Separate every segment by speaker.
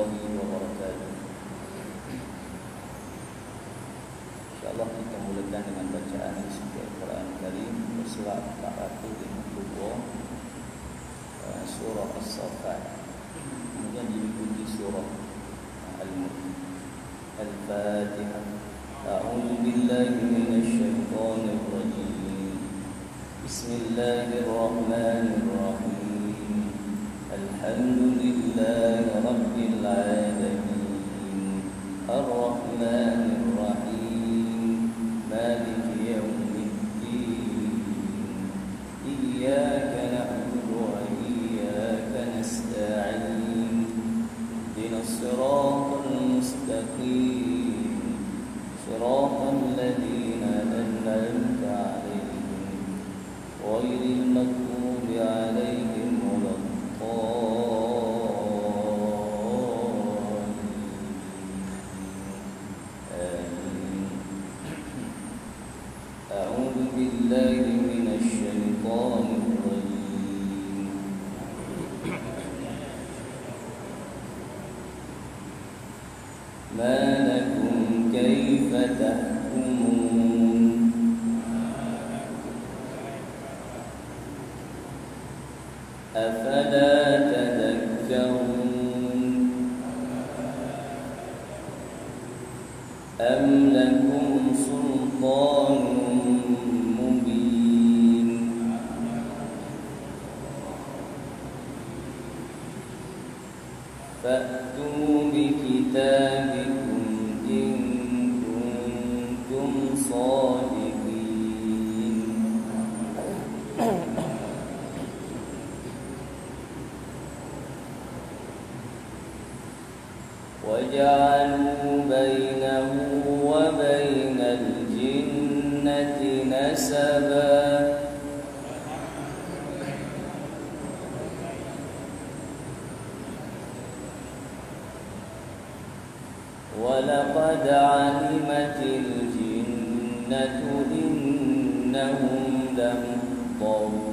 Speaker 1: warahmatullahi wabarakatuh. Insyaallah kita mulakan dengan bacaan isi Al-Quran Karim surah 452 surah As-Saffat, kemudian diikuti surah Al-Mulk. Al-Fatihah. A'udzu billahi minasy syaithanir rajim. Bismillahirrahmanirrahim. Alhamdulillahi rabbil alamin. Ar-Rahmanir Rahim. Maliki yaumiddin. Iyyaka na'budu wa iyyaka nasta'in. Ihdinas siratal mustaqim. Siratal ladzina an'amta 'alaihim ghairil maghdubi 'alaihim أعوذ بالله من الشيطان الرجيم. ما لكم كيف تحكمون أفلا تذكرون أم لكم سلطان مبين فأتوا بكتابكم إن كنتم صادقين وجعلوا بينه وبين الجنة نسبا ولقد علمت الجنة إنهم لمحضرون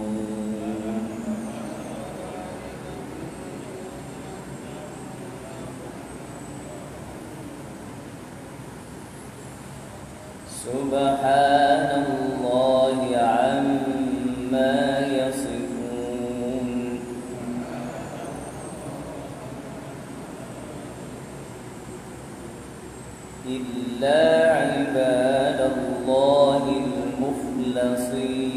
Speaker 1: سبحان الله عما يصفون إلا عباد الله المخلصين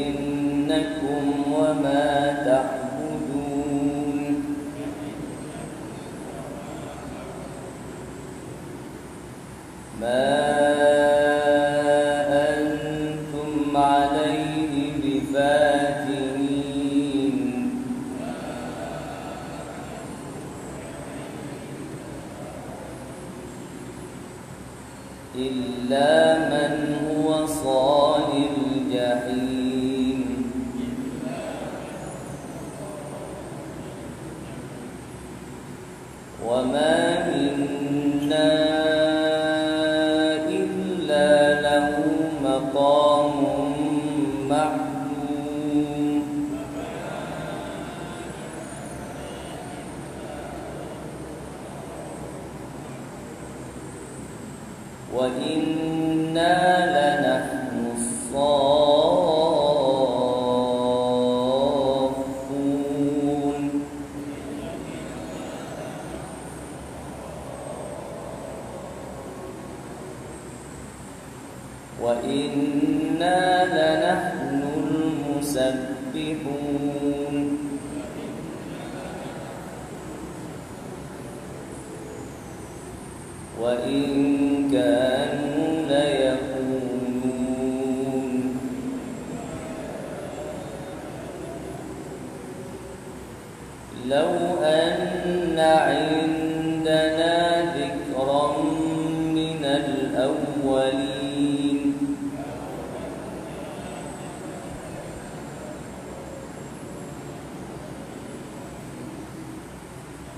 Speaker 1: فإنكم وما تعبدون ما أنتم عليه بفاتنين إلا من هو صال الجحيم وما منا إلا له مقام معلوم وإنا لنحن الصافون وإنا لنحن المسبحون وإن كانوا ليقولون لو أن عندنا ذكرا من الأولين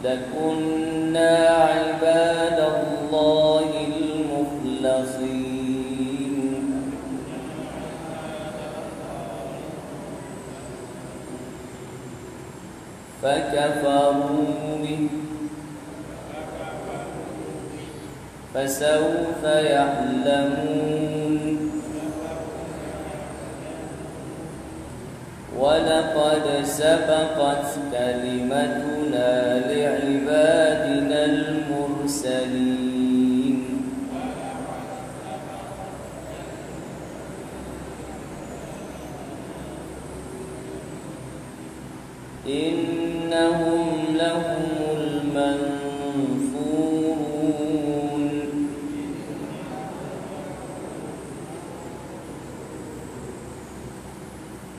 Speaker 1: لكنا عباد الله المخلصين فكفروا به فسوف يعلمون ولقد سبقت كلمتنا لعبادنا المرسلين إنهم لهم المنصورون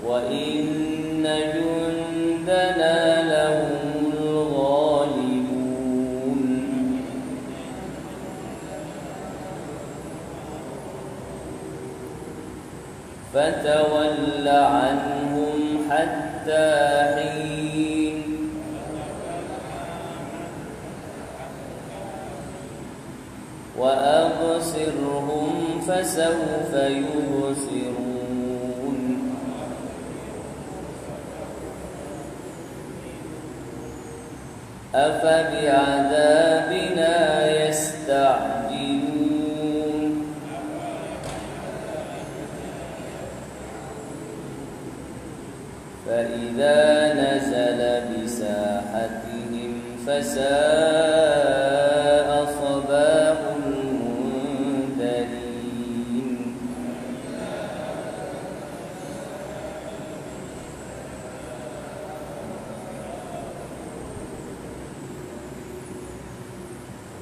Speaker 1: وإن جندنا لهم الغالبون فتول عنهم حتى حين وأبصرهم فسوف يبصرون أفبعذابنا يستعجلون فإذا نزل بساحتهم فساء صباح المنذرين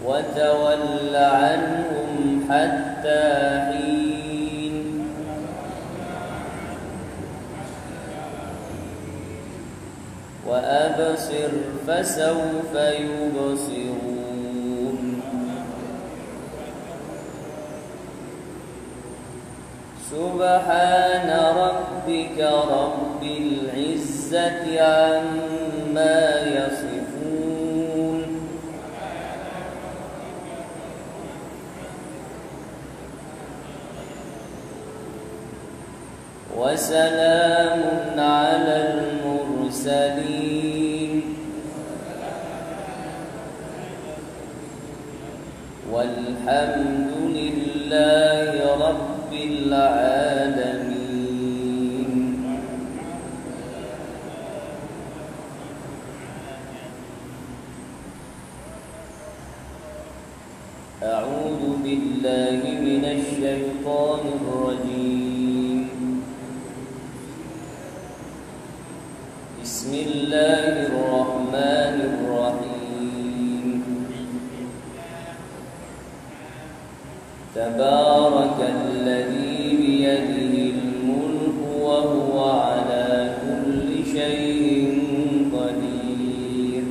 Speaker 1: وتول عنهم حتى حين وأبصر فسوف يبصرون سبحان ربك رب العزة عما يصفون وسلام على المرسلين والحمد لله رب العالمين. أعوذ بالله من الشيطان الرجيم. بسم الله الرحمن الرحيم. تبارك الذي بيده الملك وهو على كل شيء قدير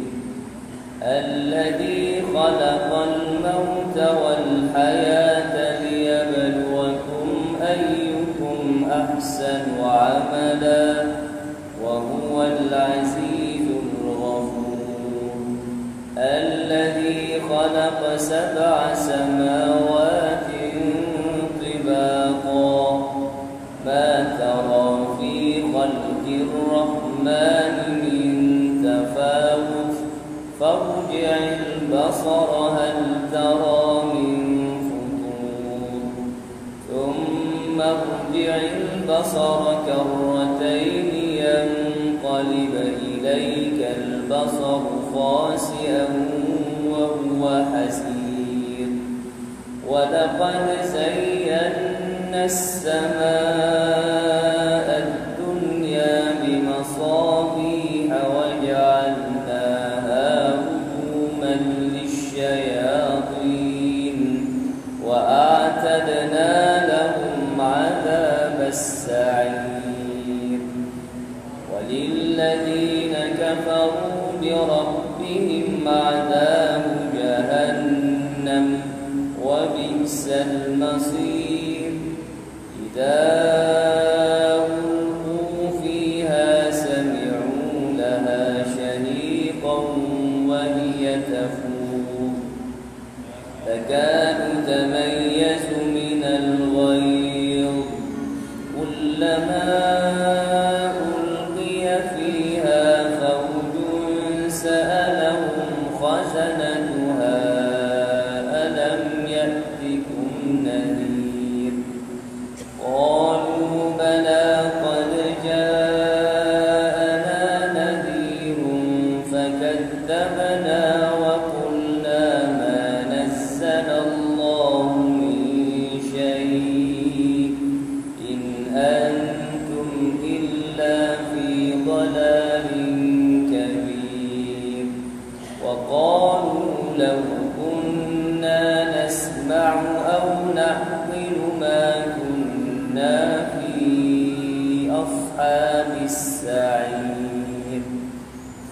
Speaker 1: الذي خلق الموت والحياة ليبلوكم أيكم أحسن عملا وهو العزيز الغفور الذي خلق 7 سماوات طباقا ما ترى في خلق الرحمن من تفاوت فارجع البصر هل ترى من فطور ثم ارجع البصر كرتين ينقلب إليك البصر خاسئا وهو حسير ولقد زينا السماء الدنيا بمصابيح وجعلناها رجوما للشياطين وأعتدنا لهم عذاب السعير وللذين كفروا بربهم عذاب جهنم وبئس المصير إذا ألقوا فيها سمعوا لها شهيقا وهي تفور تكاد تميز من الغيظ كلما ألقي فيها فوج لأصحاب السعير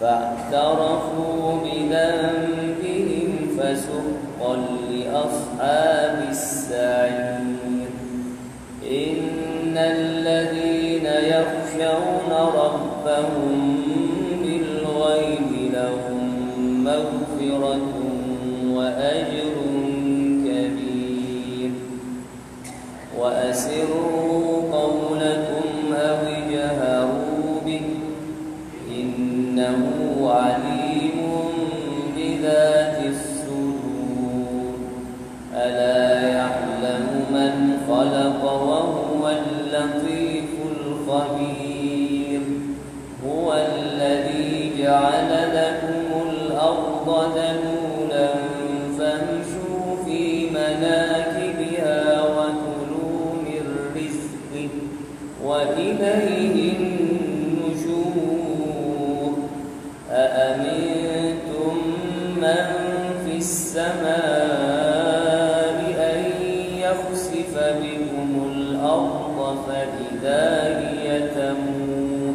Speaker 1: فاعترفوا بذنبهم فسحقا لأصحاب السعير إن الذين يخشون ربهم بالغيب لهم مغفرة وأجر كبير وأسروا قولكم أو اجهروا به إنه عليم بذات الصدور ألا يعلم من خلق وهو اللطيف الخبير هو الذي جعل لكم الأرض ذلولا فامشوا في مناكبها وكلوا من رزقه وإليه النشور أأمنتم من في السماء أن يخسف بكم الأرض فإذا هي تمور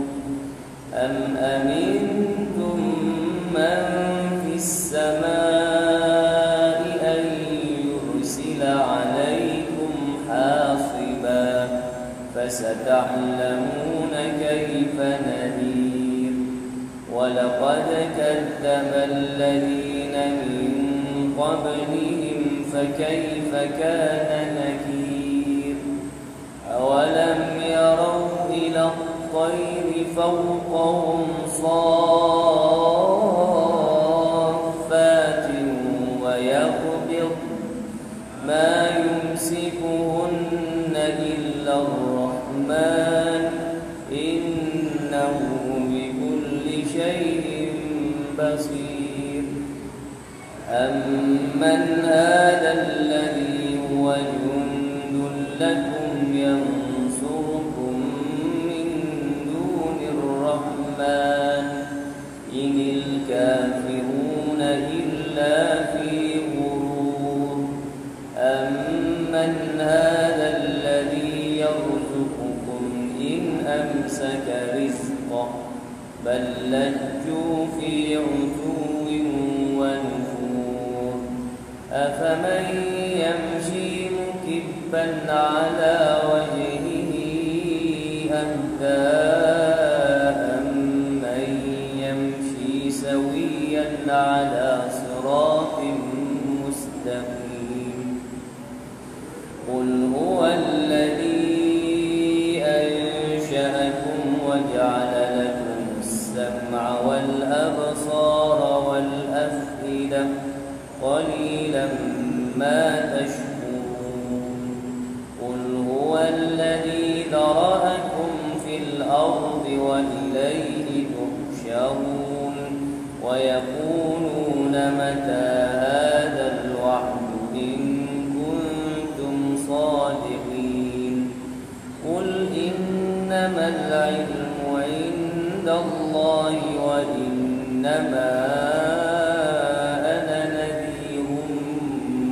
Speaker 1: أم أمنتم من في السماء أن يرسل عليكم حاصبا فستعلمون كيف نذير ولقد كذب الذين من قبلهم فكيف كان نكير أولم يروا إلى الطير فوقهم صافات ويقبض ما يمسكهن إلا الرحمن إنه بكل شيء بصير أمن هذا الذي هو جند لكم ينصركم من دون الرحمن إن الكافرون إلا في غرور أمن هذا الذي يرزقكم إن أمسك رزقه بل لجوا في عتو ونفور أفمن يمشي مكبا على وجهه أهدى أمن يمشي سويا على صراط مستقيم قل هو الذي أنشأكم وجعل لكم السمع والأبصار والأفئدة قليلا ما تشكرون قل هو الذي ذرأكم في الأرض وإليه تحشرون ويقولون متى هذا الوعد إن كنتم صادقين قل إنما العلم عند الله وإنما أنا نذير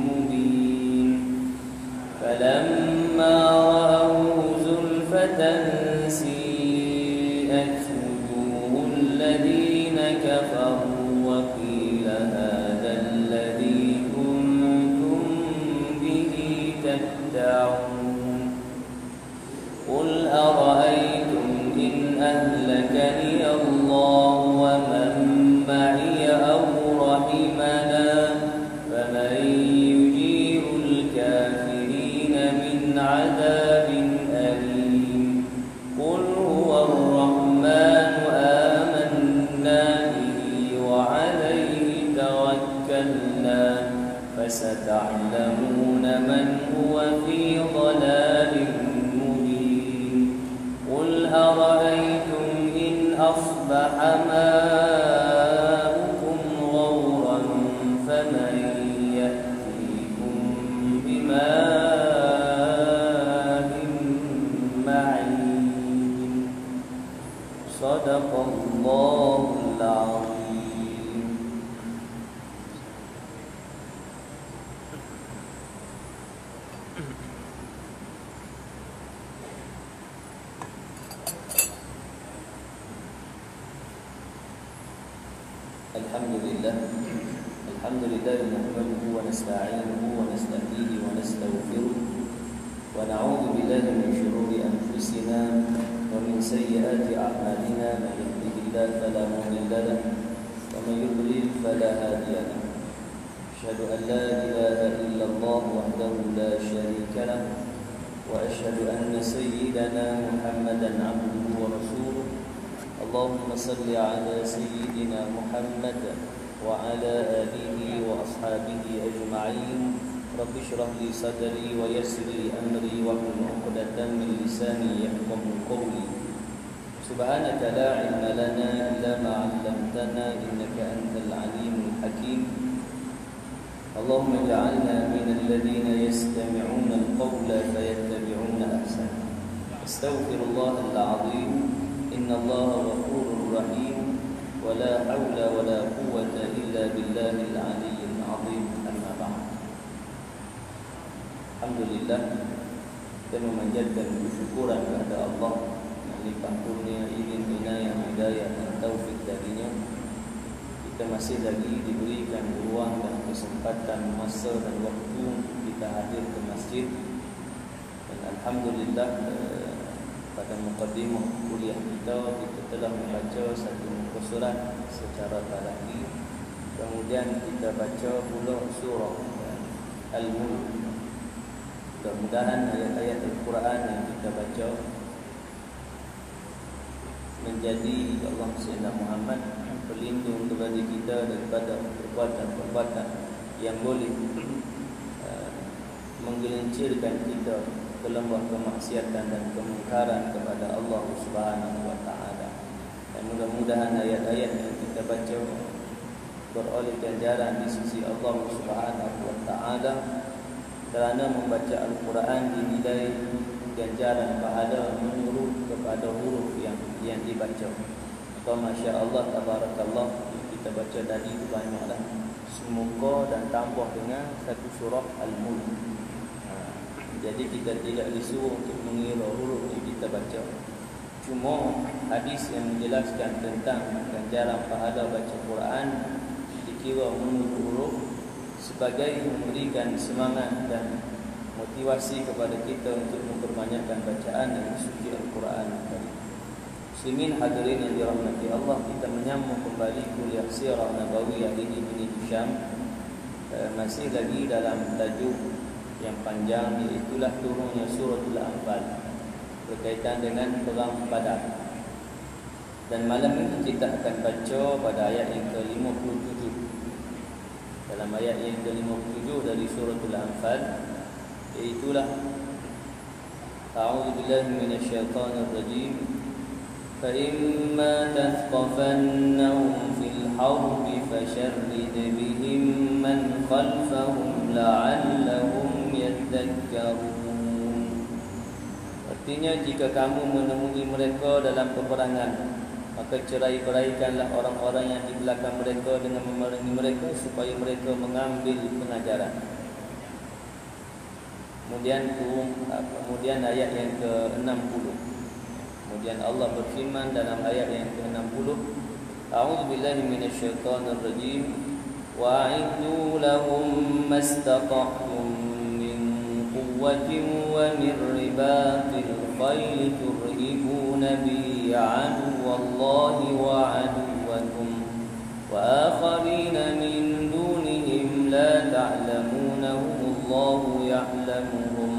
Speaker 1: مبين فلما رأوه زلفة سيئت وجوه الذين كفروا وقيل هذا الذي كنتم به تدعون قل أرأيتم إن أهلكني الله ومن معي أو رحمنا فمن يجير الكافرين من عذاب أليم قل هو الرحمن آمنا به وعليه توكلنا فستعلمون من هو في ضلال مبين قل أرأيتم إن أصبح ماؤكم غورا فمن يأتيكم بماء معين صدق الله العظيم. Alhamdulillah. Alhamdulillah nahmaduhu wa nasta'inuhu wa nasta'dihi wa nastaghfiruh wa na'udzu billahi min shururi anfusina wa min sayyiati a'malina. Man yahdihillahu fala mudilla lahu wa man yudlil fala hadiya lahu. Asyhadu an la ilaha illallah wahdahu la syarika lahu wa asyhadu anna sayyidana Muhammadan 'abduhu wa rasuluh. Allahumma salli ala sayyidina Muhammad wa ala alihi wa ashabihi ajma'in. Rabbi shrah li sadri wa yassir li amri wa hlul 'uqdatam min lisani yafqahu qawli. Subhanaka la 'ilma lana illa ma 'allamtana innaka antal 'alimul hakim. Allahumma ij'alna minal ladzina yastami'una al-qawla fayattabi'una ahsana. Astaghfirullahal 'azim. Innallaha ghafurur rahim. Wa la haula wa la quwwata illa billahil 'aliyyil 'azim. Amma ba'd. Alhamdulillah, kita memanjatkan syukuran kepada Allah yang limpah kurnia, izin, inayah, hidayah dan taufik darinya. Kita masih lagi diberikan ruang dan kesempatan, masa dan waktu kita hadir ke masjid. Dan alhamdulillah, pada mukadimah kuliah kita telah membaca satu muka surat secara talaqi. Kemudian kita baca pula surah Al-Mulk. Mudah-mudahan ayat-ayat Al-Quran yang kita baca menjadi Allah Sayyidina Muhammad pelindung kepada kita daripada perbuatan-perbuatan yang boleh menggelincirkan kita ke lembah kemaksiatan dan kemungkaran kepada Allah Subhanahu wa taala. Dan mudah-mudahan ayat-ayat yang kita baca beroleh ganjaran di sisi Allah Subhanahu wa taala, kerana membaca Al-Quran dinilai ganjaran pahala menurut kepada huruf yang dibaca. Atau masya-Allah tabarakallah, kita baca tadi itu banyaklah semoga dan tambah dengan satu surah Al-Mulk. Jadi kita tidak disuruh untuk mengira huruf yang kita baca. Cuma hadis yang menjelaskan tentang ganjaran pahala baca Quran dikira menurut huruf sebagai memberikan semangat dan motivasi kepada kita untuk memperbanyakkan bacaan dan suci Al-Quran. Muslimin hadirin yang dirahmati Allah, kita menyambung kembali kuliah Sirah Nabawiyah ini Ibn Hisham. Masih lagi dalam tajuk yang panjang, iaitulah turunnya suratul Anfal berkaitan dengan perang Badar. Dan malam ini kita akan baca pada ayat yang ke-57. Dalam ayat yang ke-57 dari suratul Anfal, iaitulah A'udzu billahi minasyaitonir rajim. Fa imma tathqafannahum fil harbi fasharrid bihim man khalfahum la'allahum yadhakkarun. Artinya, jika kamu menemui mereka dalam peperangan, maka cerai-beraikanlah orang-orang yang di belakang mereka dengan memerangi mereka supaya mereka mengambil pengajaran. Kemudian ayat yang ke-60. Kemudian Allah berfirman dalam ayat yang ke-60, A'udzu billahi minasyaitonir rajim. Wa'iddu lahum mastata'tum min quwwatin wa min ribatil khayli turhibuna bihi 'aduwwallahi wa 'aduwwakum wa akharina min dunihim la ta'lamunahum ya'lamuhum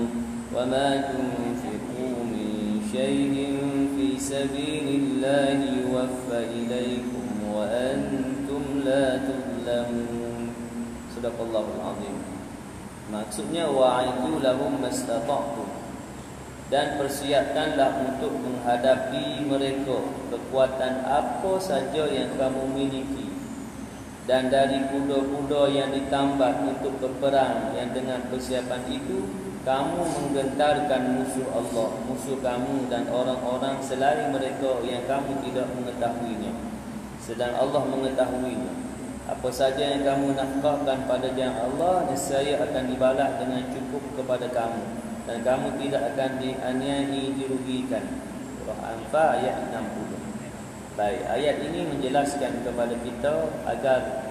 Speaker 1: wa ma tunfiqu min shay'in fi sabilillahi yuwaffa ilaykum wa antum la tuzlamun. Sadaqallahul azim. Maksudnya wa'iddu lahum mastata'tum, dan persiapkanlah untuk menghadapi mereka kekuatan apa saja yang kamu miliki, dan dari kuda-kuda yang ditambah untuk berperang, yang dengan persiapan itu kamu menggentarkan musuh Allah, musuh kamu dan orang-orang selain mereka yang kamu tidak mengetahuinya, sedang Allah mengetahuinya. Apa saja yang kamu nafkahkan pada jalan Allah, nescaya akan dibalas dengan cukup kepada kamu, dan kamu tidak akan dianiaya, dirugikan. Surah Anfal ayat 60. Baik, ayat ini menjelaskan kepada kita agar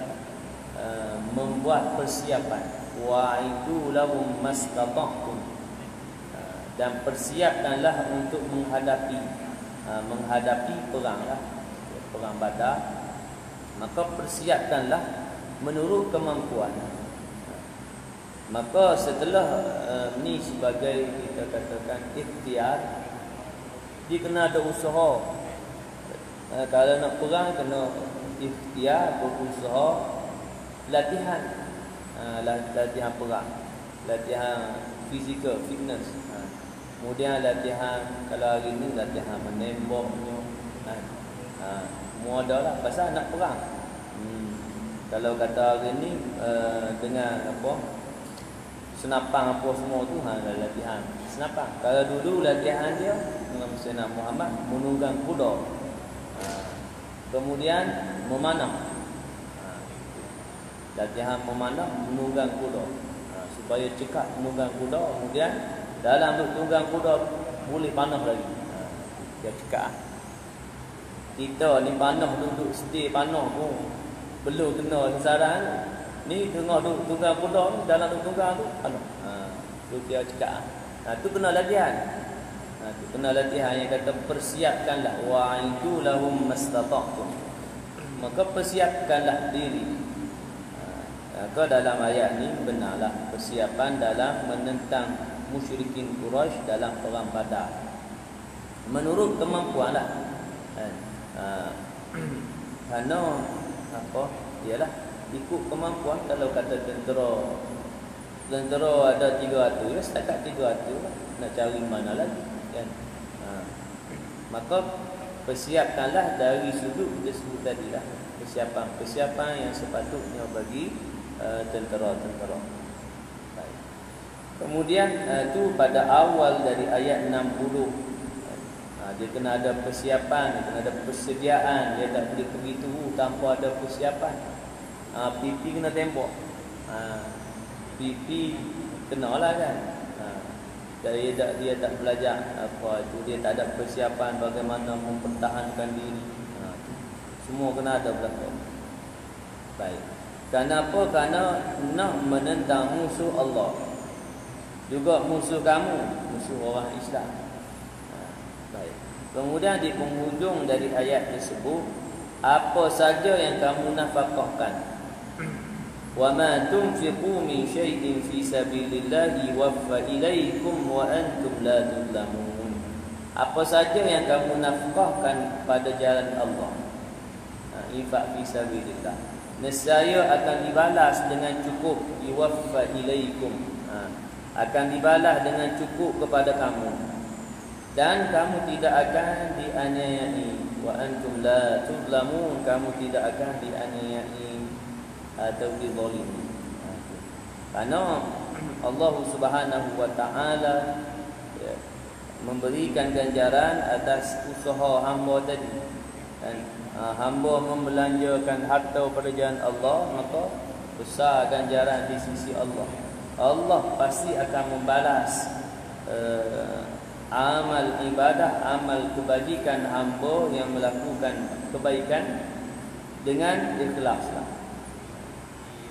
Speaker 1: membuat persiapan. Wa'idu lahum mastata'tum, dan persiapkanlah untuk menghadapi perang lah, perang Badar. Maka persiapkanlah menurut kemampuan. Maka setelah ni sebagai kita katakan ikhtiar, dia kena ada usaha. Kalau nak perang kena ikhtiar, berusaha, latihan, latihan perang, latihan fizikal, fitness. Kemudian latihan, kalau hari ni latihan menembaknya, semua ada lah pasal nak perang. Kalau kata hari ni dengan apa, senapang apa semua tu, latihan senapang. Kalau dulu latihan dia dengan Sayyidina Muhammad menunggang kuda, kemudian memanah, latihan memanah menunggang kuda, supaya cekat menunggang kuda. Kemudian dalam tunggang kuda boleh panah lagi, dia cekat. Kita ni panah, duduk setir panah pun belum kena sasaran. Ni tengah duduk tunggang kuda ni, dalam tunggang tu panah, tu dia cekat. Tu kena latihan. Itu kena latihan. Yang kata persiapkanlah, wa'idu lahum mastata'tum, maka persiapkanlah diri. Maka dalam ayat ni benarlah persiapan dalam menentang musyrikin Quraisy dalam perang Badar menurut kemampuan lah. Kerana apa? Ialah ikut kemampuan. Kalau kata tentera ada 300, ya setakat 300 lah. Nak cari mana lagi kan? Maka persiapkanlah dari sudut kita sebut tadi lah, persiapan yang sepatutnya bagi tentera-tentera. Baik. Kemudian tu pada awal dari ayat 60, dia kena ada persiapan, dia kena ada persediaan. Dia tak boleh pergi tu tanpa ada persiapan. Pipi kena tembok, pipi kenalah kan. Dia tak belajar apa itu, dia tak ada persiapan bagaimana mempertahankan diri. Semua kena ada belakang. Baik. Kenapa? Kerana nak menentang musuh Allah, juga musuh kamu, musuh orang Islam. Baik. Kemudian di penghujung dari ayat tersebut, apa saja yang kamu nafkahkan, وَمَا تُنْفِقُوا مِنْ شَيْءٍ فِي سَبِيلِ اللَّهِ وَفَّ إِلَيْكُمْ وَأَنْتُمْ لَا تُظْلَمُونَ. Apa saja yang kamu nafkahkan pada jalan Allah, infak fi sabilillah, nescaya akan dibalas dengan cukup. Yuwaffa ilaikum, akan dibalas dengan cukup kepada kamu, dan kamu tidak akan dianiayai. Wa antum la tuzlamun, kamu tidak akan dianiayai atau dizalimi. Karena Allah Subhanahu wa taala memberikan ganjaran atas usaha hamba tadi. Dan hamba membelanjakan harta pada jalan Allah, maka besar ganjaran di sisi Allah. Allah pasti akan membalas amal ibadah, amal kebajikan hamba yang melakukan kebaikan dengan ikhlas.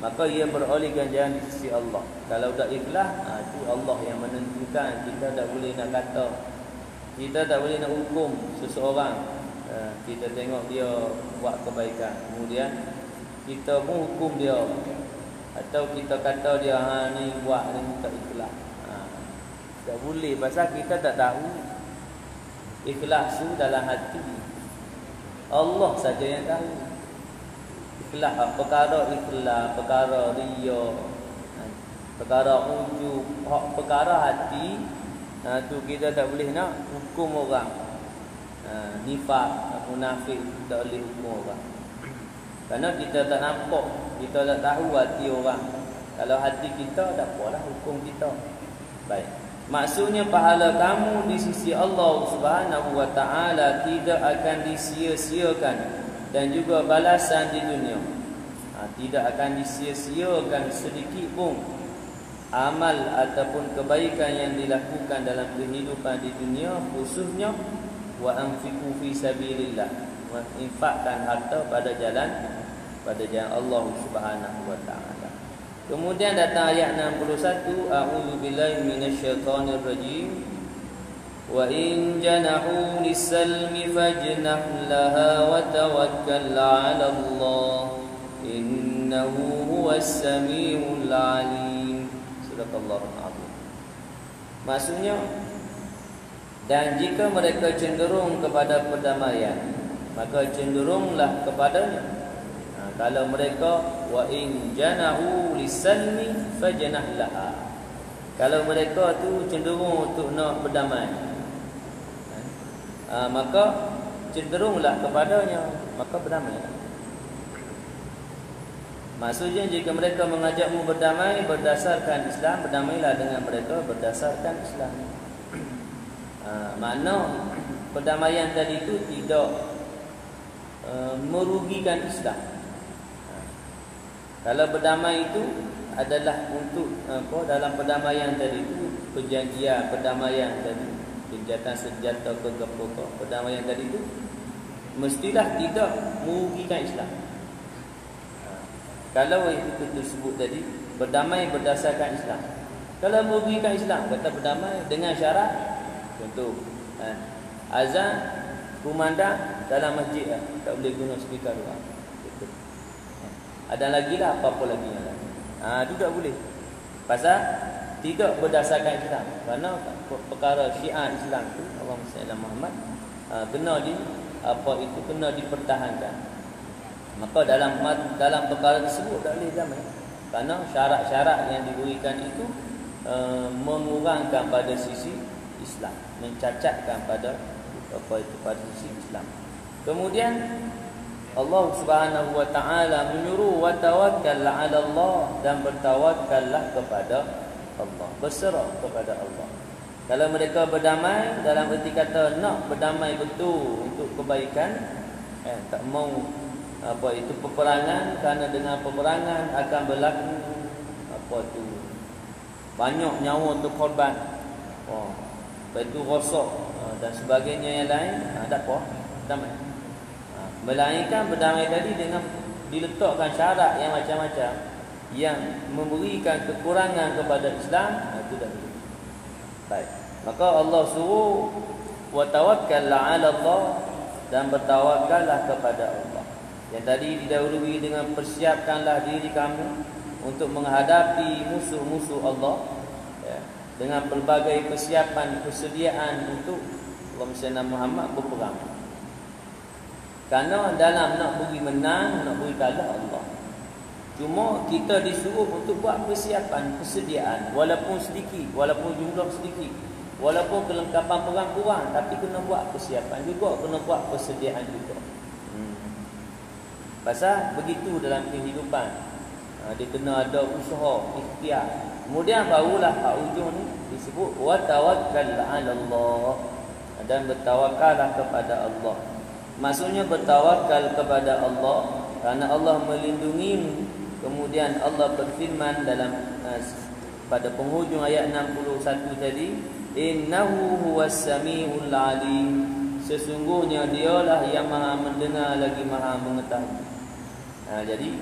Speaker 1: Maka ia beroleh ganjaran di sisi Allah. Kalau tak ikhlas, itu Allah yang menentukan. Kita tak boleh nak kata, kita tak boleh nak hukum seseorang. Kita tengok dia buat kebaikan, kemudian kita pun hukum dia, atau kita kata dia ni buat ni tak ikhlas. Tak boleh, pasal kita tak tahu ikhlas tu dalam hati. Allah saja yang tahu. Ikhlas, perkara ikhlas, perkara riya, perkara ujub, perkara hati, tu kita tak boleh nak hukum orang. Nifaq, munafik, tak boleh hukum orang. Kerana kita tak nampak, kita tak tahu hati orang. Kalau hati kita, tak apalah hukum kita. Baik. Maksudnya pahala kamu di sisi Allah Subhanahu wa taala tidak akan disia-siakan, dan juga balasan di dunia tidak akan disia-siakan sedikit pun amal ataupun kebaikan yang dilakukan dalam kehidupan di dunia, khususnya wa anfiqu fi sabilillah. menginfakkan harta pada jalan Allah Subhanahu wa taala. Kemudian datang ayat 61, a'udzubillahi minasyaitonir rajim. Wa in janahu lis-salmi fajnah laha wa tawakkal 'ala Allah innahu huwas samiul 'alim. Subhanallahul azim. Maksudnya, dan jika mereka cenderung kepada perdamaian, maka cenderunglah kepadanya. Kalau mereka wa in janahu lis-salmi fajnah laha, kalau mereka tu cenderung untuk nak berdamai, maka cenderunglah kepadanya, maka berdamai. Maksudnya jika mereka mengajakmu berdamai berdasarkan Islam, berdamailah dengan mereka berdasarkan Islam. Makna perdamaian tadi itu tidak merugikan Islam. Kalau berdamai itu adalah untuk dalam perdamaian tadi itu perjanjian perdamaian tadi, gencatan senjata ke apa, perdamaian tadi itu mestilah tidak merugikan Islam. Kalau itu tersebut tadi berdamai berdasarkan Islam. Kalau merugikan Islam, kata berdamai dengan syarat, contoh azan kumandang dalam masjid tak boleh guna speaker luar. Ada lagi lah apa-apa lagi yang lain. Itu tak boleh. Pasal tidak berdasarkan Islam. Kerana perkara syiar Islam tu, Allahumma salli ala Muhammad, kena dipertahankan. Maka dalam perkara tersebut tak boleh damai. Kerana syarat-syarat yang diberikan itu mengurangkan pada sisi Islam, mencacatkan pada sisi Islam. Kemudian Allah Subhanahu wa taala menyuruh wa tawakkal 'ala Allah, dan bertawakkallah kepada Allah, berserah kepada Allah. Kalau mereka berdamai dalam erti kata nak berdamai betul untuk kebaikan, tak mau peperangan, kerana dengan peperangan akan berlaku banyak nyawa terkorban. Lepas tu rosak dan sebagainya yang lain, tak apa, damai. Melainkan berdamai tadi dengan diletakkan syarat yang macam-macam yang memberikan kekurangan kepada Islam, itu dah boleh. Baik. Maka Allah suruh wa tawakkal 'ala Allah, dan bertawakallah kepada Allah. Yang tadi didahului dengan persiapkanlah diri kamu untuk menghadapi musuh-musuh Allah, dengan pelbagai persiapan persediaan untuk Rasulullah Muhammad berperang. Kerana dalam nak beri menang, nak beri kalah Allah. Cuma kita disuruh untuk buat persiapan, persediaan, walaupun sedikit, walaupun jumlah sedikit, walaupun kelengkapan perang kurang, tapi kena buat persiapan juga, kena buat persediaan juga. Pasal begitu dalam kehidupan, dia kena ada usaha, ikhtiar. Kemudian barulah hak ujung ni disebut wa tawakkal 'ala Allah, dan bertawakallah kepada Allah. Maksudnya bertawakal kepada Allah kerana Allah melindungimu. Kemudian Allah berfirman dalam pada penghujung ayat 61 tadi, innahu huwas samiul alim, sesungguhnya dialah yang maha mendengar lagi maha mengetahui. Jadi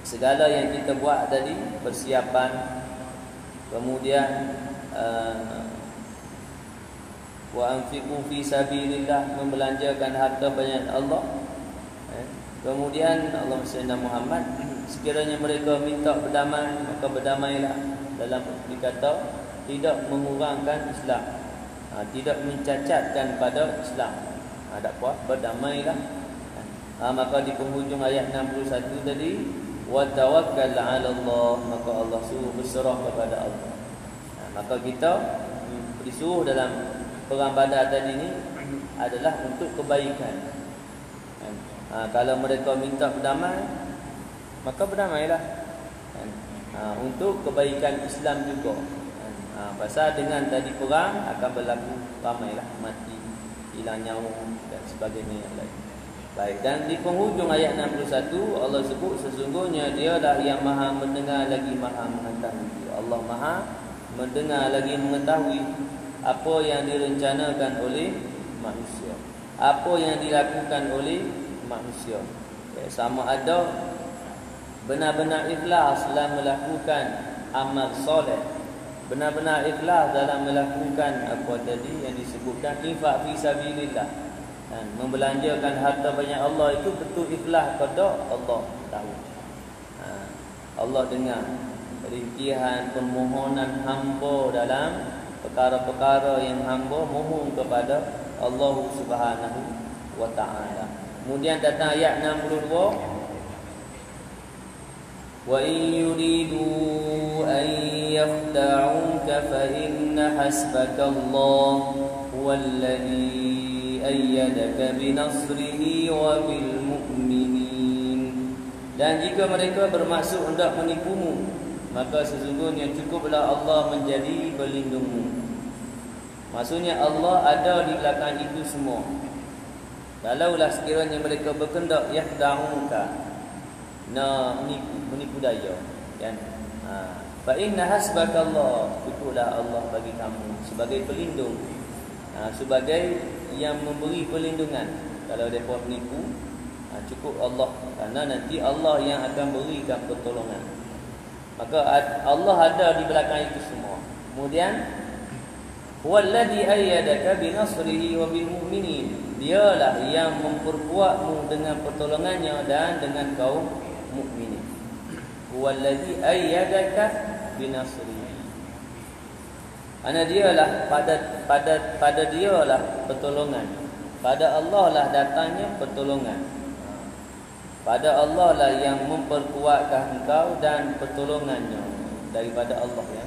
Speaker 1: segala yang kita buat tadi, persiapan, kemudian wa anfiqu fi sabilillah, membelanjakan harta banyak Allah. Kemudian Allah SWT Muhammad, sekiranya mereka minta berdamai, maka berdamailah. Dalam dikata tidak mengurangkan Islam, tidak mencacatkan pada Islam. Tak apa, berdamailah. Maka di penghujung ayat 61 tadi, wa tawakkal 'ala Allah, maka Allah suruh berserah kepada Allah. Maka kita disuruh dalam perang Badar tadi ni adalah untuk kebaikan. Kalau mereka minta berdamai, maka berdamailah. Untuk kebaikan Islam juga. Pasal dengan tadi perang akan berlaku ramailah mati, hilang nyawa dan sebagainya yang lain. Baik, dan di penghujung ayat 61 Allah sebut sesungguhnya dialah yang maha mendengar lagi maha mengetahui. Allah maha mendengar lagi mengetahui apa yang direncanakan oleh manusia. apa yang dilakukan oleh manusia. Sama ada benar-benar ikhlas dalam melakukan amal soleh, benar-benar ikhlas dalam melakukan apa tadi yang disebutkan infak fi sabilillah, dan membelanjakan harta banyak Allah itu betul ikhlas kepada Allah tahu. Allah dengar rintihan permohonan hamba dalam perkara-perkara yang hamba mohon kepada Allah Subhanahu wa taala. Kemudian datang ayat 62, وَإِنْ يُرِيدُوا أَنْ يَخْدَعُوكَ فَإِنَّ حَسْبَكَ اللَّهُ هُوَ الَّذِي أَيَّدَكَ بِنَصْرِهِ وَبِالْمُؤْمِنِينَ. Dan jika mereka bermaksud hendak menipumu, maka sesungguhnya cukuplah Allah menjadi pelindungmu. Maksudnya Allah ada di belakang itu semua. Kalaulah sekiranya mereka berkendak yakhda'uka, nak menipu daya, kan? Fa inna hasbakallah, cukuplah Allah bagi kamu sebagai pelindung, sebagai yang memberi perlindungan. Kalau mereka menipu, cukup Allah, karena nanti Allah yang akan berikan pertolongan. Maka Allah ada di belakang itu semua. Kemudian huwallazi ayyadaka binasrihi wa bil mu'minin, dialah yang memperkuatmu dengan pertolongannya dan dengan kaum mukminin. Huwallazi ayyadaka binasrihi, ana dialah pada dialah pertolongan, pada Allah lah datangnya pertolongan, pada Allah lah yang memperkuatkan engkau dan pertolongannya daripada Allah, ya.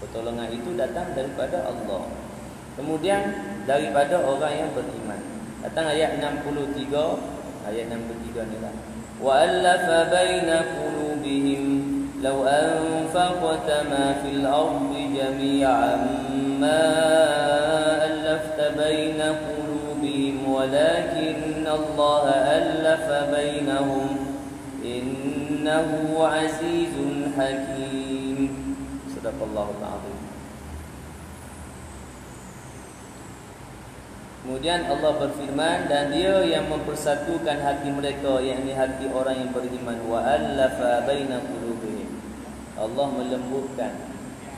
Speaker 1: Pertolongan itu datang daripada Allah. Kemudian daripada orang yang beriman. Datang ayat 63, ayat 63 ni lah. Wa allafa baina qulubihim law anfaqta ma fil ardi jami'an ma allafta baina qulubihim walakin Allah allafa bainahum innahu azizun hakim. Sadaqallahu ta'ala. Kemudian Allah berfirman, dan Dia yang mempersatukan hati mereka, yakni hati orang yang beriman. Wa allafa baina qulubihim, Allah melembutkan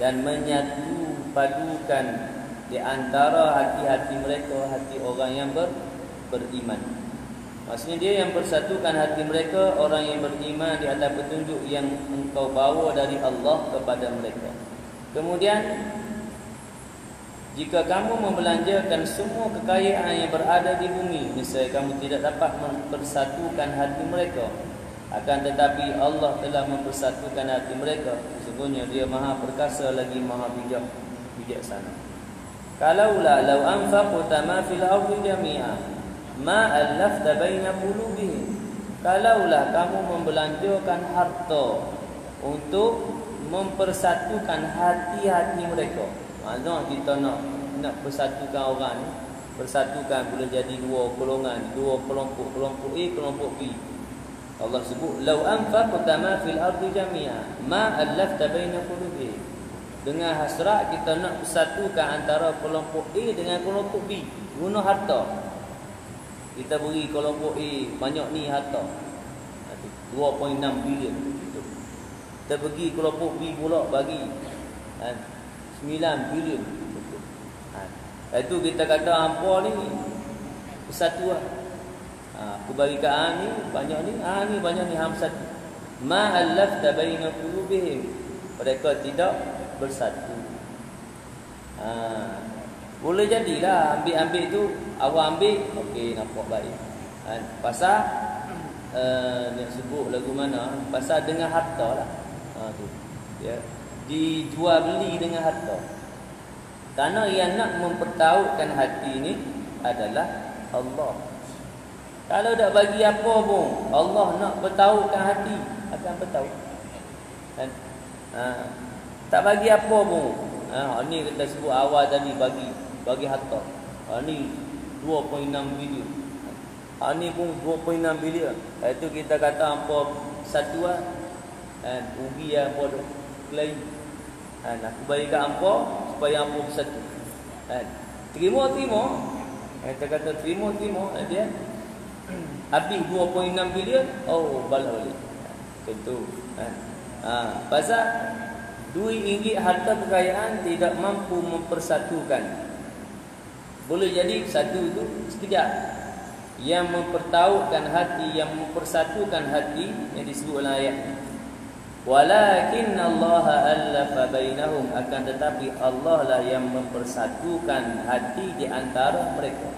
Speaker 1: dan menyatu padukan di antara hati-hati mereka, hati orang yang beriman. Maksudnya Dia yang persatukan hati mereka, orang yang beriman, di atas petunjuk yang engkau bawa dari Allah kepada mereka. Kemudian jika kamu membelanjakan semua kekayaan yang berada di bumi, nescaya kamu tidak dapat mempersatukan hati mereka. Akan tetapi Allah telah mempersatukan hati mereka. Sesungguhnya Dia Maha Perkasa lagi Maha bijaksana. Kalaulah law anfaqta ma fil ardi jami'a ma allafta baina qulubihim, kalaulah kamu membelanjakan harta untuk mempersatukan hati-hati mereka. Maksudnya kita nak persatukan orang ni, persatukan boleh jadi dua golongan, dua kelompok, kelompok A, kelompok B. Allah sebut law anfaqta ma fil ardi jami'a ma allafta baina qulubihim. Dengan hasrat kita nak persatukan antara kelompok A dengan kelompok B guna harta. Kita beri kelompok A banyak ni harta 2.6 bilion. Kita bagi kelompok B pula bagi 9 bilion. Itu kita kata hampa ni persatuan. Aku bagi ke A ni banyak ni, A ni banyak ni, ham satu. Ma allafta baina qulubihim, mereka tidak bersatu. Boleh jadilah ambil tu, awak ambil okey nampak baik. Pasal nak sebut lagu mana, pasal dengan harta lah. Tu. Ya. Dijual beli dengan harta. Karena yang nak mempertautkan hati ni adalah Allah. Kalau tak bagi apa pun, Allah nak bertautkan hati, akan bertaut. Kan? Tak bagi apa pun. Ni kita sebut awal tadi bagi harta. Ni 2.6 bilion. Ni pun 2.6 bilion. Itu kita kata apa satu ugi apa tu klaim. Aku bagi kat hampa supaya hampa bersatu. Terima. Kita kata terima dia habis 2.6 bilion, oh balik balik. Contoh pasal RM2 harta kekayaan tidak mampu mempersatukan. Boleh jadi satu itu sekejap. Yang mempertautkan hati, yang mempersatukan hati yang disebut oleh ayat. Walakin Allah allafa bainahum, akan tetapi Allah lah yang mempersatukan hati di antara mereka.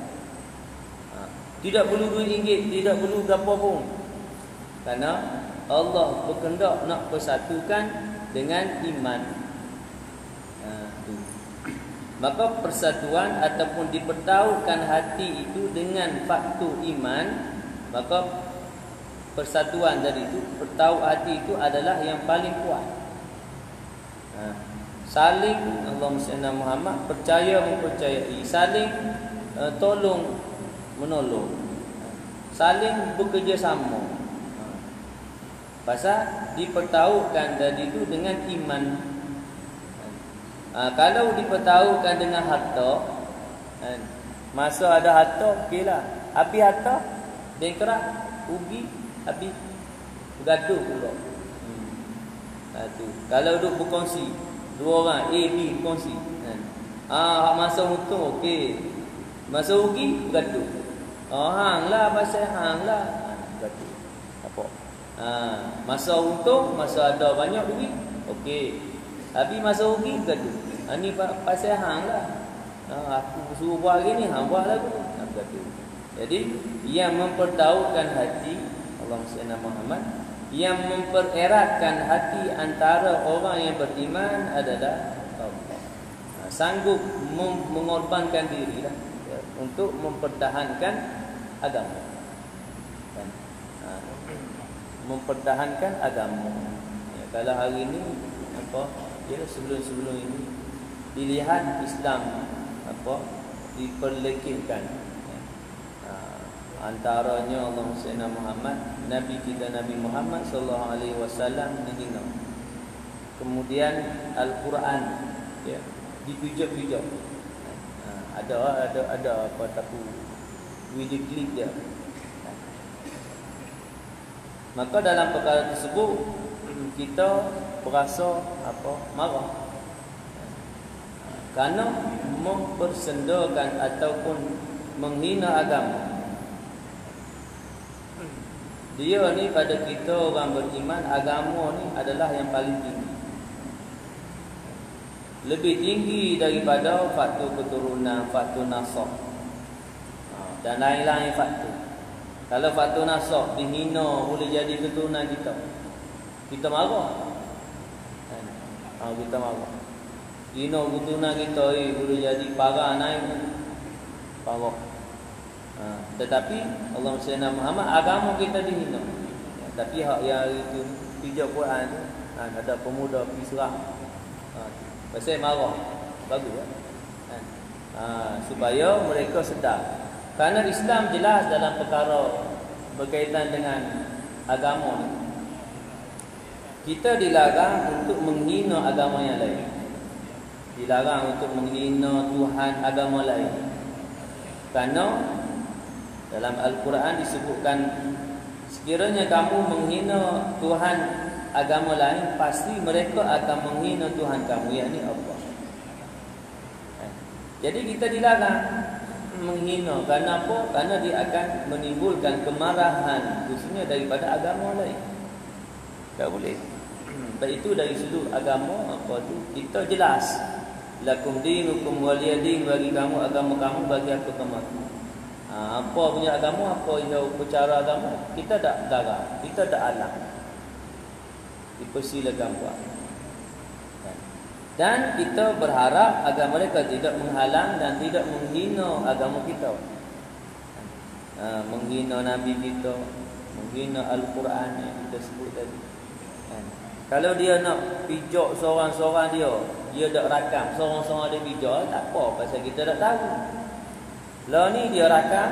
Speaker 1: Tidak perlu RM2, tidak perlu berapa pun. Karena Allah berkehendak nak persatukan dengan iman. Maka persatuan ataupun dipertautkan hati itu dengan faktor iman, maka persatuan dari itu, pertaut hati itu adalah yang paling kuat. Saling, Allahumma salli ala Muhammad, percaya mempercayai, saling tolong menolong, saling bekerjasama. Pasal dipertautkan dari itu dengan iman. Kalau dipertautkan dengan harta, masa ada harta, okeylah. Habis harta, bengkerak, rugi, habis bergaduh pula. Kalau duk berkongsi, dua orang A, B berkongsi. Masa untung okey, masa rugi bergaduh. Hang lah pasal hang lah, bergaduh. Apa? Masa untung, masa ada banyak duit, okey. Habis masa rugi bergaduh. Ni pasal hang lah. Aku suruh buat gini, hang buat lagu. Bergaduh. Jadi yang mempertautkan hati, Allahumma salli ala Muhammad, yang mempereratkan hati antara orang yang beriman adalah Allah. Sanggup mengorbankan diri untuk mempertahankan agama. Mempertahankan agama. Kalau hari ini sebelum ini dilihat Islam diperlekehkan. Antaranya Allahumma salli ala Muhammad, Nabi kita Nabi Muhammad sallallahu alaihi wasallam dihina. Kemudian Al-Quran dipijak-pijak. Ada apa tahu video klip dia. Maka dalam perkara tersebut kita berasa marah. Kerana mempersendakan ataupun menghina agama. Dia ni pada kita orang beriman, agama ni adalah yang paling tinggi. Lebih tinggi daripada faktor keturunan, faktor nasab dan lain-lain faktor. Kalau faktor nasab dihina boleh jadi keturunan kita marah. Kita marah. Hina keturunan kita boleh jadi parah naik. Parah. Tetapi Allahumma salli ala Muhammad, agama kita dihina. Tapi hak yang itu pijak Quran tu, ada pemuda pergi serang. Pasal marah. Bagus supaya mereka sedar. Kerana Islam jelas dalam perkara berkaitan dengan agama ni. Kita dilarang untuk menghina agama yang lain. Dilarang untuk menghina Tuhan agama lain. Kerana dalam Al-Quran disebutkan, sekiranya kamu menghina Tuhan agama lain, pasti mereka akan menghina Tuhan kamu, yakni Allah. Jadi kita dilarang menghina. Kerana apa? Kerana dia akan menimbulkan kemarahan, khususnya daripada agama lain. Tak boleh. Baik itu dari sudut agama, kita jelas. Lakum dinukum waliyadin, bagi kamu agama kamu, bagi aku agamaku. Apa punya agama, apa yang upacara agama, kita tak darah, kita tak alam. Dipersilakan buat. Dan kita berharap agar mereka tidak menghalang dan tidak menghina agama kita. Menghina Nabi kita, menghina Al-Quran yang kita sebut tadi. Kalau dia nak pijak seorang-seorang dia dak rakam seorang-seorang dia pijak, tak apa, pasal kita tak tahu. Lah ni dia rakam,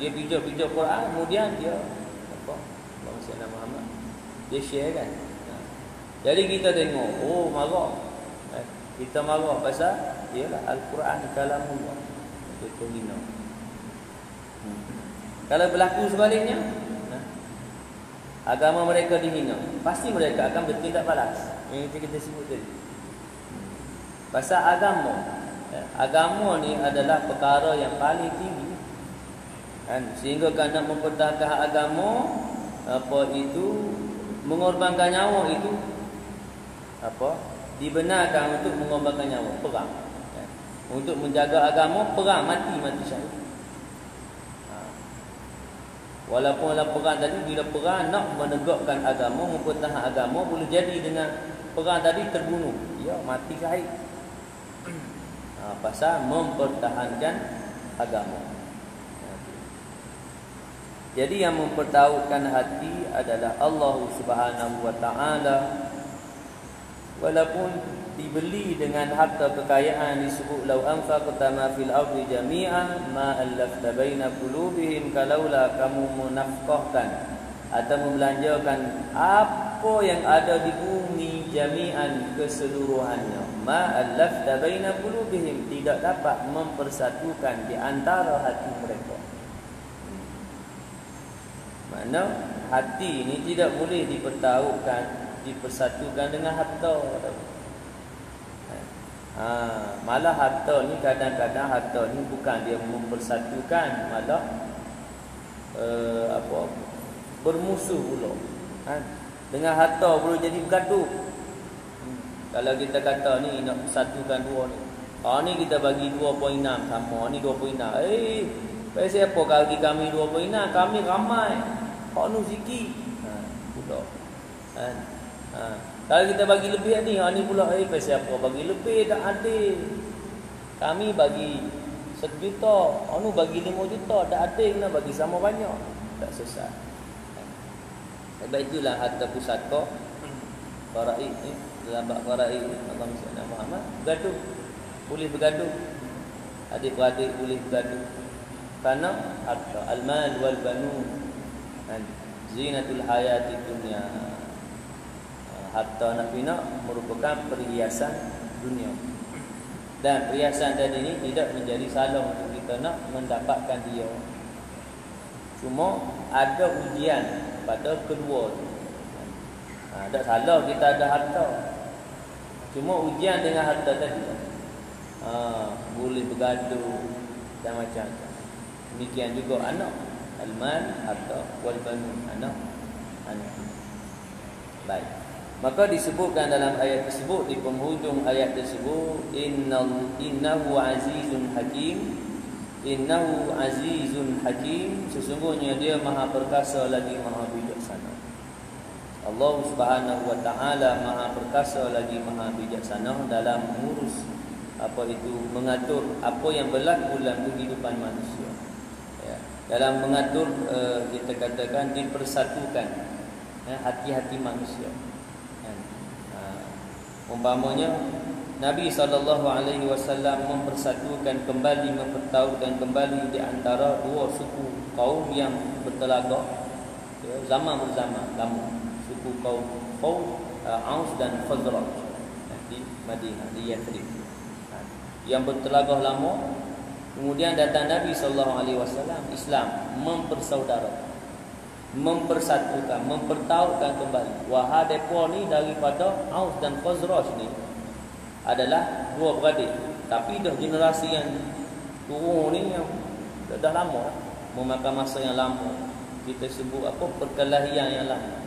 Speaker 1: dia pijak-pijak Quran, kemudian dia Allahumma salli ala Muhammad, dia share kan. Jadi kita tengok, marah. Kita marah pasal ialah Al-Quran kalamullah. Kita hina. Kalau berlaku sebaliknya, agama mereka dihina, pasti mereka akan bertindak balas. Yang kita sebut tadi. Pasal agama ni adalah perkara yang paling tinggi. Sehingga kerana mempertahankan agama, mengorbankan nyawa itu dibenarkan untuk mengorbankan nyawa, perang. Untuk menjaga agama, perang, mati syahid. Walaupun dalam perang tadi, bila perang nak menegakkan agama, mempertahankan agama, boleh jadi dengan perang tadi terbunuh, ya, mati syahid. Pasal mempertahankan agama. Jadi yang mempertahankan hati adalah Allah Subhanahu wa taala. Walaupun dibeli dengan harta kekayaan, disebut law anfaqta ma fil ardi jami'an ma allafta baina qulubihim, kalaulah kamu menafkahkan atau membelanjakan apa yang ada di bumi jami'an keseluruhannya, ma allafta baina qulubihim, tidak dapat mempersatukan di antara hati mereka. Mana hati ini tidak boleh dipersatukan dengan harta. Malah harta ni kadang-kadang harta ni bukan dia mempersatukan, malah bermusuh pula. Dengan harta boleh jadi bergaduh. Kalau kita kata ni nak persatukan dua ni, ni kita bagi 2.6 sama, ni 2.6. Pasal apa bagi kami 2.6? Kami ramai. Hak nu sikit. Pula. Kalau kita bagi lebih ni, ni pula pasal apa bagi lebih, tak adil. Kami bagi 1 juta, nu bagi 5 juta, tak adil, kena bagi sama banyak. Tak sesat. Sebab itulah harta pusaka faraid ni, dalam bab faraid ni, Allah SWT Muhammad bergaduh. Boleh bergaduh. Adik-beradik boleh bergaduh. Karena harta, al-mal wal banun, zinatul hayati dunia. Harta nak bina merupakan perhiasan dunia. Dan perhiasan tadi ini tidak menjadi salah untuk kita nak mendapatkan dia. Cuma ada ujian pada kedua tu. Tak salah kita ada harta. Cuma ujian dengan harta tadi. Boleh bergaduh dan macam-macam. Demikian juga anak. Al-mal, harta, wal banun, anak. Baik. Maka disebutkan dalam ayat tersebut, di penghujung ayat tersebut, innahu azizun hakim. Innahu azizun hakim, sesungguhnya dia maha perkasa lagi maha bijaksana. Allah Subhanahu wa taala maha perkasa lagi maha bijaksana dalam mengurus mengatur apa yang berlaku dalam kehidupan manusia. Dalam mengatur, kita katakan dipersatukan hati-hati manusia. Umpamanya Nabi SAW mempersatukan kembali, mempertahukan kembali di antara dua suku kaum yang bertelagak zaman berzama lama. Suku kaum Aus dan Khazraj di Madinah, di Yathrib, yang bertelagak lama. Kemudian datang Nabi SAW, Islam mempersaudarakan, mempersatukan, mempertahukan kembali. Wahai mereka ni daripada Aus dan Khazraj ni adalah dua beradik, tapi dah generasi yang turun ni yang dah lama, memakan masa yang lama. Kita sebut perkelahian yang lama.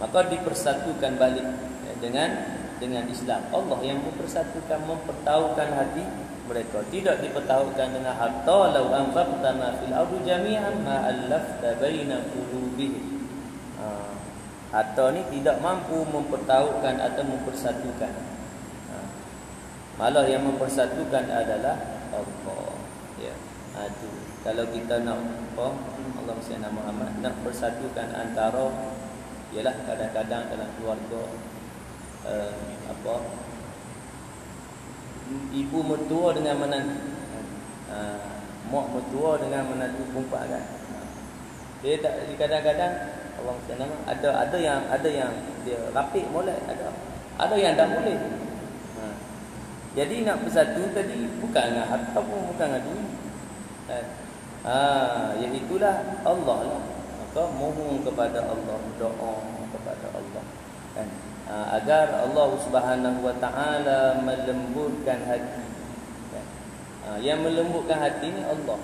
Speaker 1: Maka dipersatukan balik dengan Islam. Allah yang mempersatukan, mempertahukan hati mereka. Tidak dipertahukan dengan harta. Law anfaqta ma fil ardi jami'an ma allafta baina qulubihim. Harta ni tidak mampu mempertahukan atau mempersatukan. Malah yang mempersatukan adalah Allah. Ya. Itu. Kalau kita nak Allah SWT Muhammad nak persatukan antara, ialah kadang-kadang dalam keluarga ibu mertua dengan menantu, mak mertua dengan menantu perempuan kan. Dia tak, kadang-kadang Allah SWT ada yang dia rapik molek, ada yang tak boleh. Jadi nak bersatu tadi bukan dengan harta pun, bukan dengan duit. Iaitulah Allah lah. Maka mohon kepada Allah, doa kepada Allah kan, agar Allah Subhanahu wa taala melembutkan hati kan. Yang melembutkan hati ni Allah.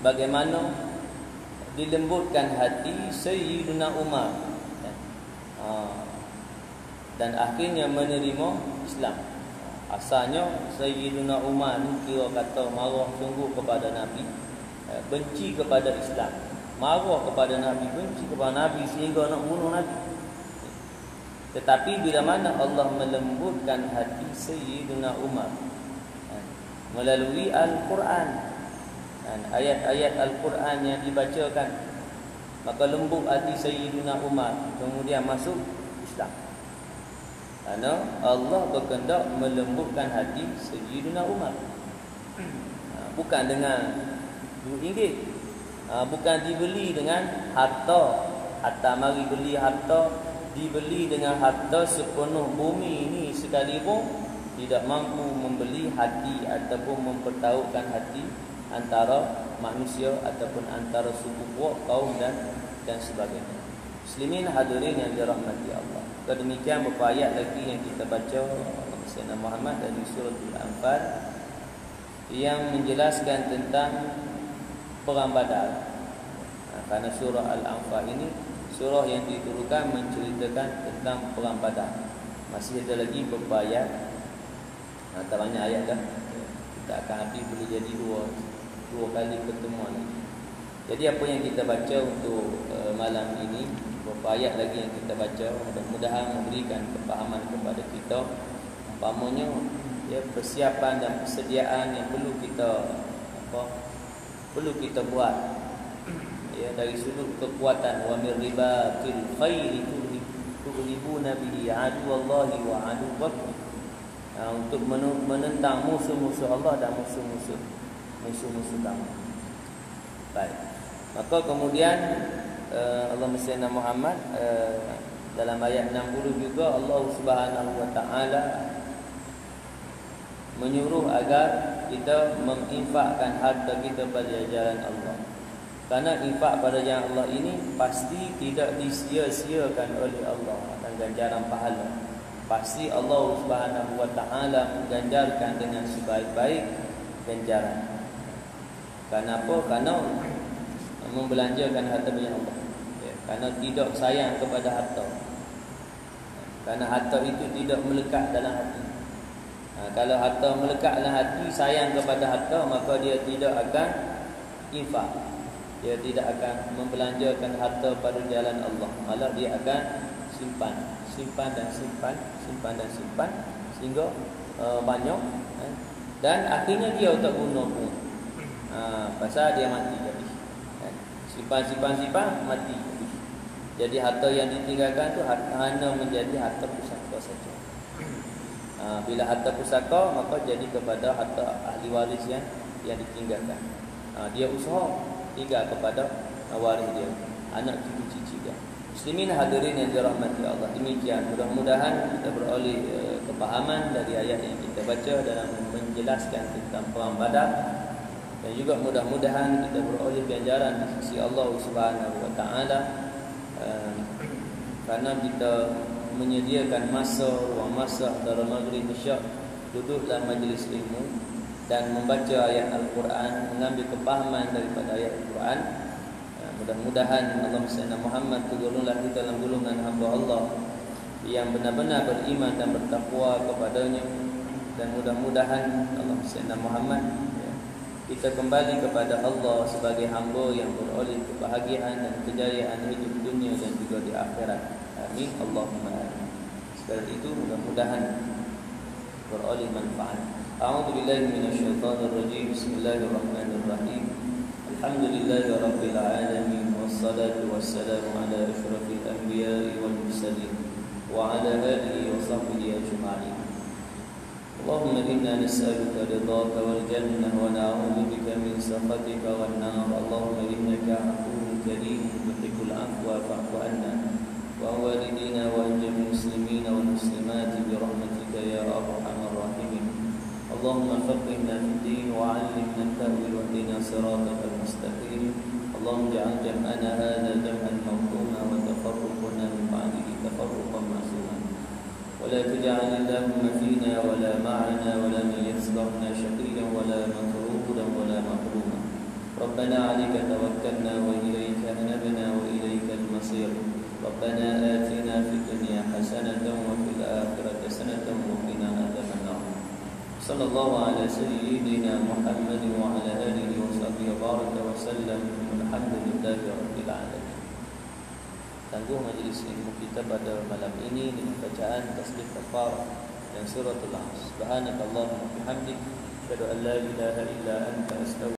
Speaker 1: Bagaimana dilembutkan hati Sayyidina Umar kan? Dan akhirnya menerima Islam. Asalnya Sayyidina Umar ni kira kata marah sungguh kepada Nabi, benci kepada Islam, marah kepada Nabi, benci kepada Nabi sehingga nak bunuh Nabi. Tetapi bila mana Allah melembutkan hati Sayyidina Umar melalui Al-Quran dan ayat-ayat Al-Quran yang dibacakan, maka lembut hati Sayyidina Umar, kemudian masuk Islam. Kerana Allah berkehendak melembutkan hati Sayyidina Umar. Bukan dengan RM2, bukan dibeli dengan harta. Harta mari beli harta, dibeli dengan harta sepenuh bumi ini sekalipun tidak mampu membeli hati ataupun mempertautkan hati antara manusia ataupun antara suku puak, kaum dan sebagainya. Muslimin hadirin yang dirahmati Allah. Demikian beberapa ayat lagi yang kita baca Sayyidina Muhammad dari surah Al-Anfal yang menjelaskan tentang perang Badar. Karena surah Al-Anfal ini surah yang diturunkan menceritakan tentang perang Badar. Masih ada lagi beberapa ayat. Tak banyak ayat dah. Kita akan habis boleh jadi dua kali pertemuan. Jadi apa yang kita baca untuk malam ini, beberapa ayat lagi yang kita baca, mudah-mudahan memberikan kefahaman kepada kita. Umpamanya persiapan dan persediaan yang perlu kita buat dari sudut kekuatan. Wa mir ribatil khairi tughibuna bihi aduwallahi wa aduwwakum, untuk menentang musuh-musuh Allah dan musuh-musuh kamu. Baik. Maka kemudian Allah Sayyidina Muhammad dalam ayat 60 juga Allah Subhanahu wa taala menyuruh agar kita menginfakkan harta kita pada jalan Allah. Karena infak pada jalan Allah ini pasti tidak disia-siakan oleh Allah dan ganjaran pahala. Pasti Allah Subhanahu wa taala mengganjarkan dengan sebaik-baik ganjaran. Kenapa? Karena membelanjakan harta pada Allah. Karena tidak sayang kepada harta. Karena harta itu tidak melekat dalam hati. Kalau harta melekat dalam hati, sayang kepada harta, maka dia tidak akan infak. Dia tidak akan membelanjakan harta pada jalan Allah. Malah dia akan simpan sehingga banyak, dan akhirnya dia tak guna pun. Pasal dia mati jadi. Simpan mati. Jadi harta yang ditinggalkan tu hanya menjadi harta pusaka saja. Bila harta pusaka, maka jadi kepada harta ahli waris yang ditinggalkan. Dia usaha tinggal kepada waris dia, anak cucu-cucu dia. Muslimin hadirin yang dirahmati Allah. Demikian, mudah-mudahan kita beroleh kepahaman dari ayat yang kita baca dalam menjelaskan tentang perang Badar, dan juga mudah-mudahan kita beroleh ganjaran di sisi Allah Subhanahu wa taala. Karena kita menyediakan ruang masa antara maghrib isyak, duduk dalam majlis ilmu dan membaca ayat Al-Quran, mengambil kepahaman daripada ayat Al-Quran. Mudah-mudahan Allah Sayyidina Muhammad tergolonglah kita dalam golongan hamba Allah yang benar-benar beriman dan bertakwa kepadanya. Dan mudah-mudahan Allah Sayyidina Muhammad, kita kembali kepada Allah sebagai hamba yang beroleh kebahagiaan dan kejayaan hidup dunia dan juga di akhirat. Amin. Allahumma amin. Sekali itu mudah-mudahan beroleh manfaat. A'udzu billahi minasyaitonir rajim. Bismillahirrahmanirrahim. Alhamdulillahi rabbil alamin, wassalatu wassalamu ala asyrafil anbiya'i wal mursalin wa ala alihi wa sahbihi ajma'in. Allahumma inna nas'aluka ridhaka wal jannah wa na'udzu bika min sakhatika wan nar. Allahumma innaka 'afuwwun karimun tuhibbul 'afwa fa'fu 'anna wa walidina wa jami'il muslimina wal muslimati bi rahmatika ya arhamar rahimin. اللهم فقهنا في الدين وعلمنا التأويل واهدنا صراطك المستقيم. اللهم اجعل جمعنا هذا جمعا مرحوما وتفرقنا من بعده تفرقا معصوما، ولا تجعل اللهم فينا ولا معنا ولا من يسبقنا شقيا ولا مطرودا ولا محروما. ربنا عليك توكلنا وإليك أنبنا وإليك المصير. ربنا آتنا في الدنيا حسنة وفي الآخرة حسنة وقنا عذاب النار. صلى الله على سيدنا محمد وعلى آله وصحبه وبارك وسلم. الحمد لله رب العالمين. Tangguh majlis ilmu kita pada malam ini dengan bacaan tasbih kafarah dan suratul As. Subhanakallahumma wa bihamdik, asyhadu an la ilaha illa anta, astaghfiruka